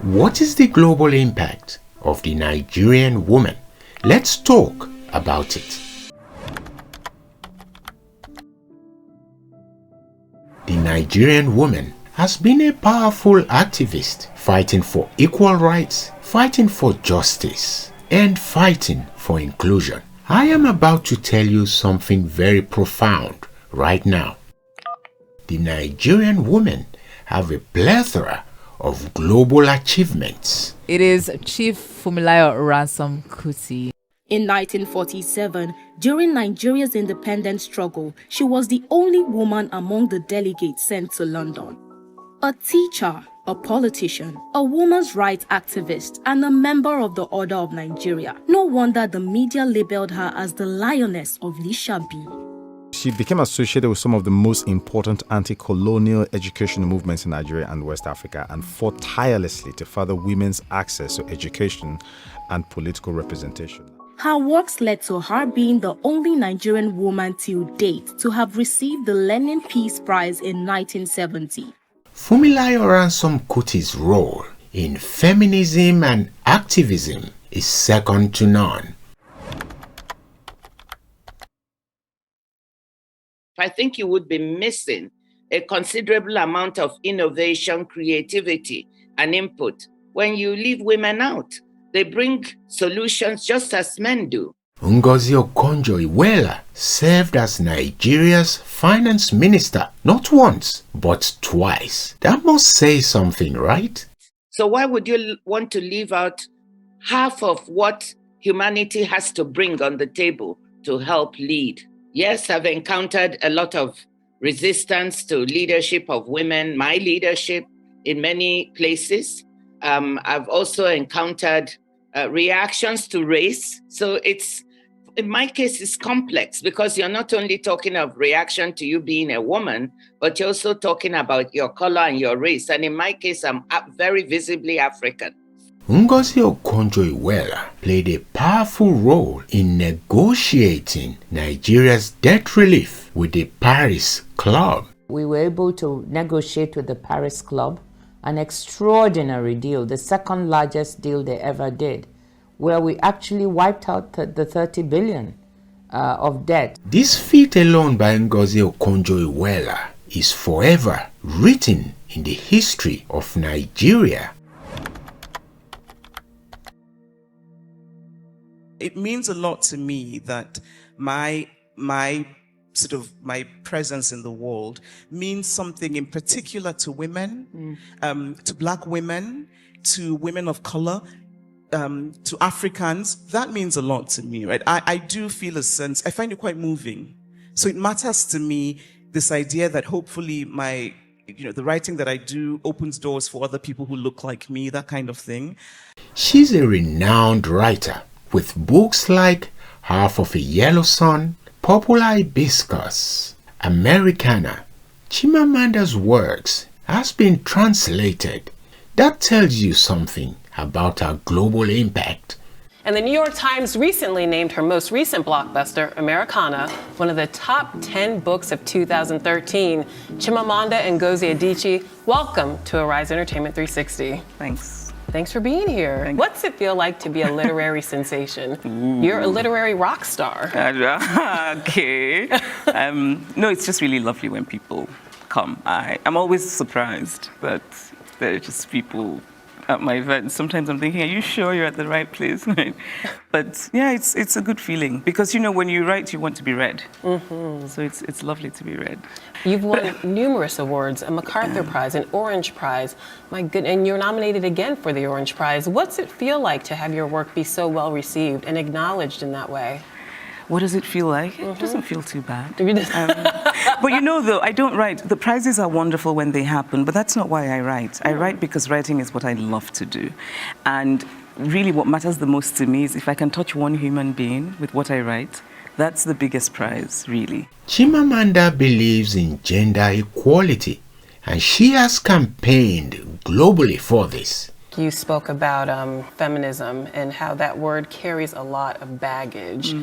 What is the global impact of the Nigerian woman? Let's talk about it. The Nigerian woman has been a powerful activist fighting for equal rights, fighting for justice, and fighting for inclusion. I am about to tell you something very profound right now. The Nigerian women have a plethora of global achievements. It is Chief Fumilayo Ransom Kuti. In 1947, during Nigeria's independence struggle, she was the only woman among the delegates sent to London. A teacher, a politician, a women's rights activist, and a member of the Order of Nigeria. No wonder the media labeled her as the Lioness of Lishabi. She became associated with some of the most important anti-colonial education movements in Nigeria and West Africa and fought tirelessly to further women's access to education and political representation. Her works led to her being the only Nigerian woman till date to have received the Lenin Peace Prize in 1970. Fumilayo Ransom Kuti's role in feminism and activism is second to none. I think you would be missing a considerable amount of innovation, creativity, and input when you leave women out. They bring solutions just as men do. Ngozi Okonjo-Iweala served as Nigeria's finance minister not once, but twice. That must say something, right? So why would you want to leave out half of what humanity has to bring on the table to help lead? Yes, I've encountered a lot of resistance to leadership of women, my leadership in many places. I've also encountered reactions to race. So in my case, it's complex because you're not only talking of reaction to you being a woman, but you're also talking about your color and your race. And in my case, I'm very visibly African. Ngozi Okonjo-Iweala played a powerful role in negotiating Nigeria's debt relief with the Paris Club. We were able to negotiate with the Paris Club an extraordinary deal, the second largest deal they ever did, where we actually wiped out the 30 billion of debt. This feat alone by Ngozi Okonjo-Iweala is forever written in the history of Nigeria. It means a lot to me that my presence in the world means something in particular to women, to Black women, to women of color, to Africans. That means a lot to me, right? I do feel a sense, I find it quite moving. So it matters to me, this idea that hopefully the writing that I do opens doors for other people who look like me, that kind of thing. She's a renowned writer with books like Half of a Yellow Sun, Popular Hibiscus, Americana. Chimamanda's works has been translated. That tells you something about her global impact. And the New York Times recently named her most recent blockbuster, Americana, one of the top 10 books of 2013. Chimamanda Ngozi Adichie, welcome to Arise Entertainment 360. Thanks for being here. What's it feel like to be a literary sensation? You're a literary rock star. Okay. No, it's just really lovely when people come. I'm always surprised that there are just people at my events. Sometimes I'm thinking, are you sure you're at the right place? But yeah, it's a good feeling because, when you write, you want to be read. So it's lovely to be read. You've won numerous awards, a MacArthur Prize, an Orange Prize. My goodness, and you're nominated again for the Orange Prize. What's it feel like to have your work be so well received and acknowledged in that way? What does it feel like? It doesn't feel too bad. But though, I don't write. The prizes are wonderful when they happen, but that's not why I write. I write because writing is what I love to do. And really what matters the most to me is if I can touch one human being with what I write, that's the biggest prize, really. Chimamanda believes in gender equality, and she has campaigned globally for this. you spoke about feminism and how that word carries a lot of baggage.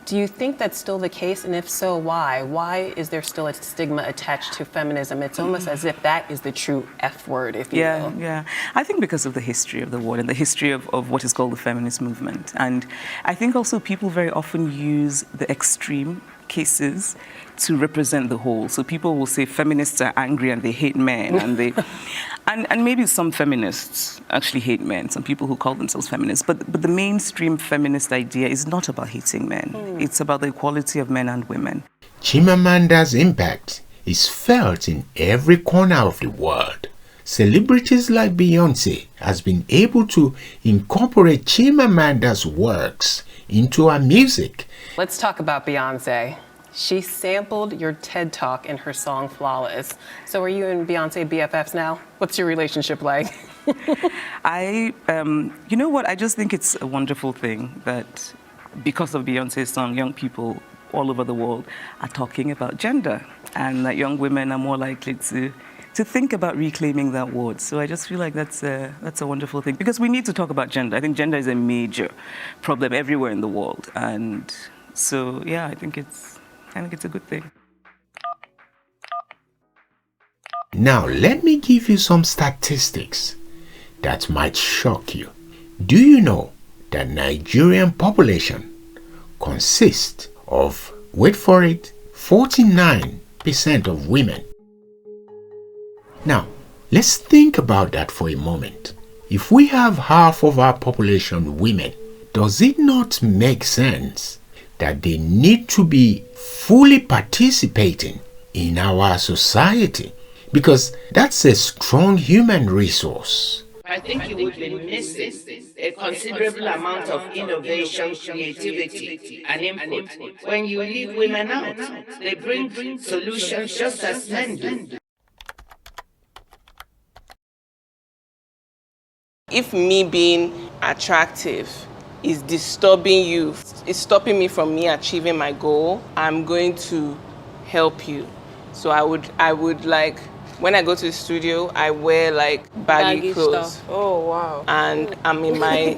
Do you think that's still the case? And if so, why? Why is there still a stigma attached to feminism? It's almost as if that is the true F word, if you will. Yeah. I think because of the history of the word and the history of what is called the feminist movement. And I think also people very often use the extreme cases to represent the whole. So people will say feminists are angry and they hate men, and they, and maybe some feminists actually hate men. Some people who call themselves feminists, but the mainstream feminist idea is not about hating men. It's about the equality of men and women. Chimamanda's impact is felt in every corner of the world. Celebrities like Beyonce has been able to incorporate Chimamanda's works into her music. Let's talk about Beyonce. She sampled your TED Talk in her song Flawless. So are you and Beyonce BFFs now? What's your relationship like? You know what? I just think it's a wonderful thing that because of Beyonce's song, young people all over the world are talking about gender, and that young women are more likely to think about reclaiming that word. So I just feel like that's a wonderful thing, because we need to talk about gender. I think gender is a major problem everywhere in the world, and so yeah, I think it's a good thing. Now let me give you some statistics that might shock you. Do you know that Nigerian population consists of, wait for it, 49% of women? Now, let's think about that for a moment. If we have half of our population women, does it not make sense that they need to be fully participating in our society? Because that's a strong human resource. I think you would be missing a considerable amount of innovation, creativity, and input when you leave women out. They bring solutions just as men do. If me being attractive is disturbing you, it's stopping me from me achieving my goal, I'm going to help you. So I would like, when I go to the studio, I wear like baggy clothes. Stuff. Oh wow! And I'm in my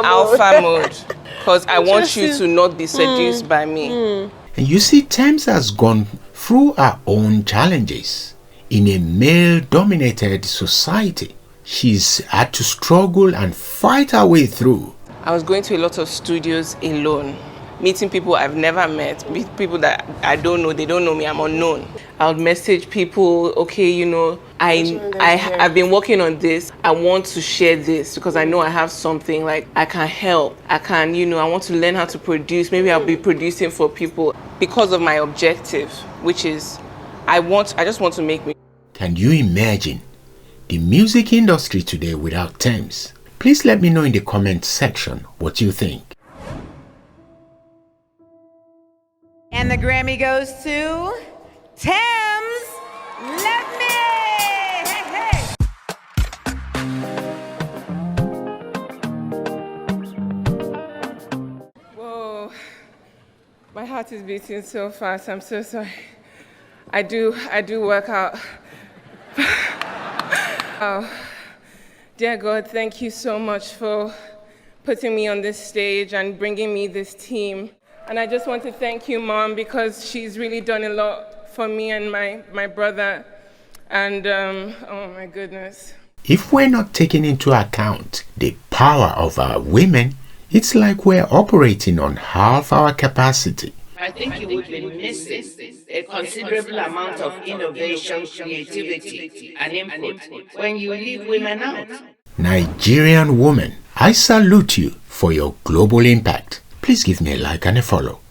alpha mode, because I want you to not be seduced by me. And you see, Thames has gone through her own challenges in a male-dominated society. She's had to struggle and fight her way through. I was going to a lot of studios alone, meeting people I've never met, people that I don't know, they don't know me, I'm unknown. I would message people, okay, you know, I've been working on this, I want to share this because I know I have something, like I can help, I want to learn how to produce, maybe I'll be producing for people because of my objective, which is, I just want to make me. Can you imagine the music industry today without Thames? Please let me know in the comment section what you think. And the Grammy goes to Thames Let Me. Hey, hey. Whoa, my heart is beating so fast. I'm so sorry. I do work out. Oh, dear God, thank you so much for putting me on this stage and bringing me this team. And I just want to thank you, Mom, because she's really done a lot for me and my brother. And, oh my goodness. If we're not taking into account the power of our women, it's like we're operating on half our capacity. I think you would be missing a considerable amount of innovation, creativity, and input when you leave women out. Nigerian Woman, I salute you for your global impact. Please give me a like and a follow.